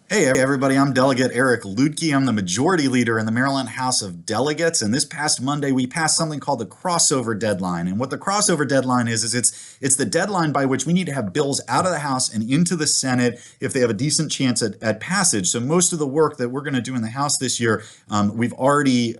Hey everybody, I'm Delegate Eric Ludke. I'm the Majority Leader in the Maryland House of Delegates, and this past Monday we passed something called the crossover deadline. And what the crossover deadline is it's the deadline by which we need to have bills out of the House and into the Senate if they have a decent chance at passage. So most of the work that we're going to do in the House this year, we've already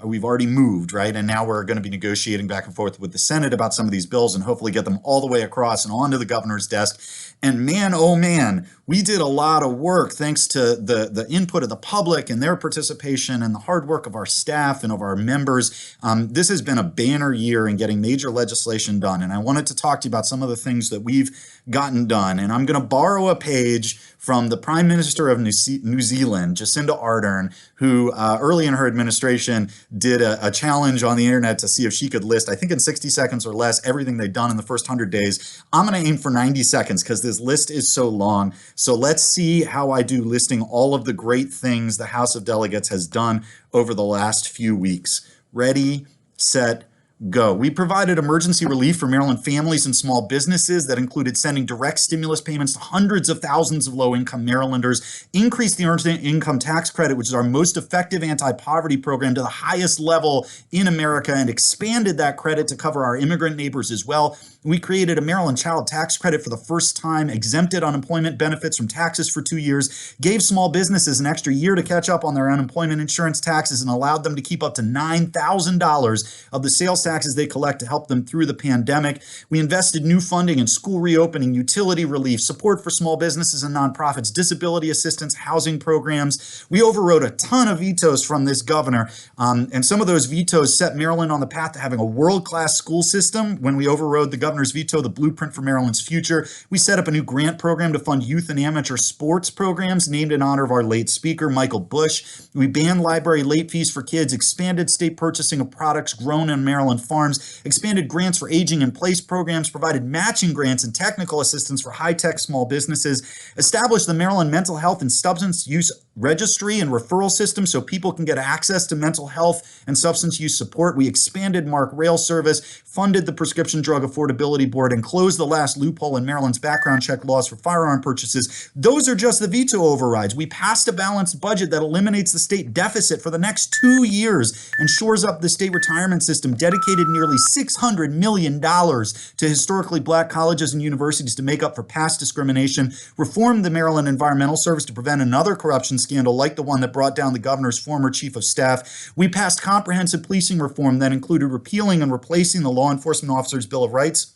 moved, right? And now we're going to be negotiating back and forth with the Senate about some of these bills and hopefully get them all the way across and onto the governor's desk. And man, oh man, we did a lot of work thanks to the input of the public and their participation and the hard work of our staff and of our members. This has been a banner year in getting major legislation done. And I wanted to talk to you about some of the things that we've gotten done. And I'm going to borrow a page from the Prime Minister of New Zealand, Jacinda Ardern, who early in her administration did a challenge on the internet to see if she could list, I think in 60 seconds or less, everything they'd done in the first 100 days. I'm going to aim for 90 seconds because this list is so long. So let's see how I do listing all of the great things the House of Delegates has done over the last few weeks. Ready, set, go. We provided emergency relief for Maryland families and small businesses that included sending direct stimulus payments to hundreds of thousands of low-income Marylanders, increased the earned income tax credit, which is our most effective anti-poverty program, to the highest level in America, and expanded that credit to cover our immigrant neighbors as well. We created a Maryland child tax credit for the first time, exempted unemployment benefits from taxes for 2 years, gave small businesses an extra year to catch up on their unemployment insurance taxes, and allowed them to keep up to $9,000 of the sales taxes they collect to help them through the pandemic. We invested new funding in school reopening, utility relief, support for small businesses and nonprofits, disability assistance, housing programs. We overrode a ton of vetoes from this governor, and some of those vetoes set Maryland on the path to having a world-class school system. When we overrode the governor's veto, the blueprint for Maryland's future, we set up a new grant program to fund youth and amateur sports programs named in honor of our late speaker, Michael Bush. We banned library late fees for kids, expanded state purchasing of products grown in Maryland farms, expanded grants for aging in place programs, provided matching grants and technical assistance for high-tech small businesses, established the Maryland Mental Health and Substance Use Registry and referral system so people can get access to mental health and substance use support. We expanded MARC rail service, funded the Prescription Drug Affordability Board, and closed the last loophole in Maryland's background check laws for firearm purchases. Those are just the veto overrides. We passed a balanced budget that eliminates the state deficit for the next 2 years and shores up the state retirement system, dedicated nearly $600 million to historically black colleges and universities to make up for past discrimination, reformed the Maryland Environmental Service to prevent another corruption scandal like the one that brought down the governor's former chief of staff. We passed comprehensive policing reform that included repealing and replacing the Law Enforcement Officers' Bill of Rights,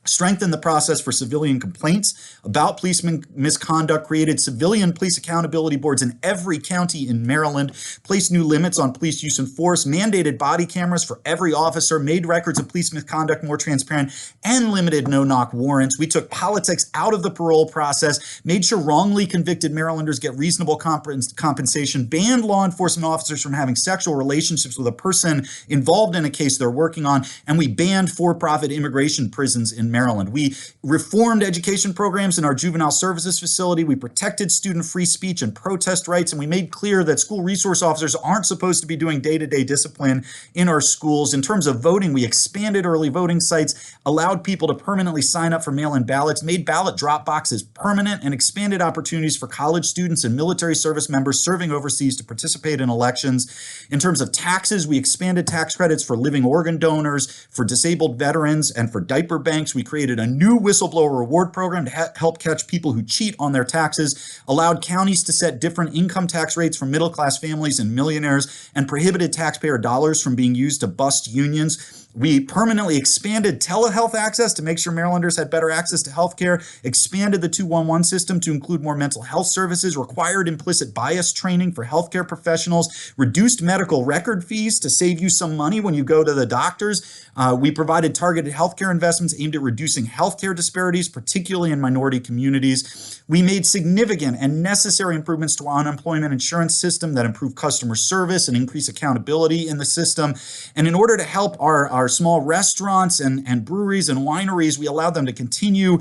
strengthened the process for civilian complaints about police misconduct, created civilian police accountability boards in every county in Maryland, placed new limits on police use and force, mandated body cameras for every officer, made records of police misconduct more transparent, and limited no-knock warrants. We took politics out of the parole process, made sure wrongly convicted Marylanders get reasonable compensation, banned law enforcement officers from having sexual relationships with a person involved in a case they're working on, and we banned for-profit immigration prisons in Maryland. We reformed education programs in our juvenile services facility. We protected student free speech and protest rights, and we made clear that school resource officers aren't supposed to be doing day-to-day discipline in our schools. In terms of voting, we expanded early voting sites, allowed people to permanently sign up for mail-in ballots, made ballot drop boxes permanent, and expanded opportunities for college students and military service members serving overseas to participate in elections. In terms of taxes, we expanded tax credits for living organ donors, for disabled veterans, and for diaper banks. We created a new whistleblower reward program to help catch people who cheat on their taxes, allowed counties to set different income tax rates for middle-class families and millionaires, and prohibited taxpayer dollars from being used to bust unions. We permanently expanded telehealth access to make sure Marylanders had better access to health care, expanded the 211 system to include more mental health services, required implicit bias training for healthcare professionals, reduced medical record fees to save you some money when you go to the doctors. We provided targeted healthcare investments aimed at reducing healthcare disparities, particularly in minority communities. We made significant and necessary improvements to our unemployment insurance system that improve customer service and increase accountability in the system. And in order to help our small restaurants and breweries and wineries, we allowed them to continue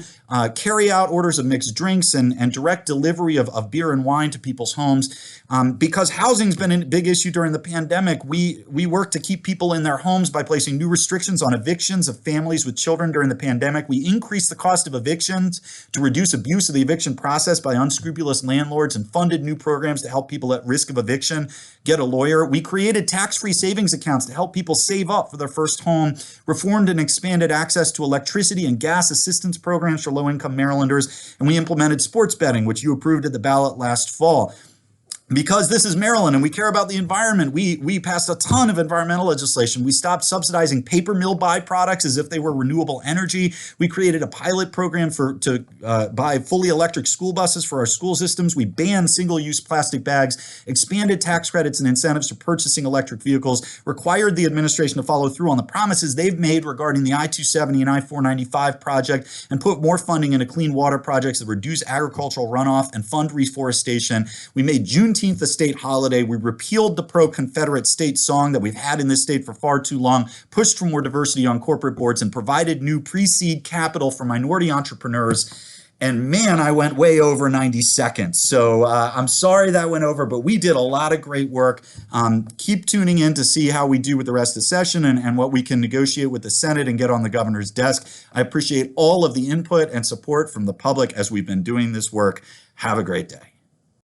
carry out orders of mixed drinks and direct delivery of beer and wine to people's homes. Because housing's been a big issue during the pandemic, we work to keep people in their homes by placing new restrictions on evictions of families with children during the pandemic. We increased the cost of evictions to reduce abuse of the eviction process by unscrupulous landlords and funded new programs to help people at risk of eviction get a lawyer. We created tax-free savings accounts to help people save up for their first home, reformed and expanded access to electricity and gas assistance programs for low-income Marylanders, and we implemented sports betting, which you approved at the ballot last fall. Because this is Maryland and we care about the environment, we passed a ton of environmental legislation. We stopped subsidizing paper mill byproducts as if they were renewable energy. We created a pilot program to buy fully electric school buses for our school systems. We banned single-use plastic bags, expanded tax credits and incentives for purchasing electric vehicles, required the administration to follow through on the promises they've made regarding the I-270 and I-495 project, and put more funding into clean water projects that reduce agricultural runoff and fund reforestation. We made Juneteenth a state holiday. We repealed the pro-Confederate state song that we've had in this state for far too long, pushed for more diversity on corporate boards, and provided new pre-seed capital for minority entrepreneurs. And man, I went way over 90 seconds. So I'm sorry that went over, but we did a lot of great work. Keep tuning in to see how we do with the rest of the session and what we can negotiate with the Senate and get on the governor's desk. I appreciate all of the input and support from the public as we've been doing this work. Have a great day.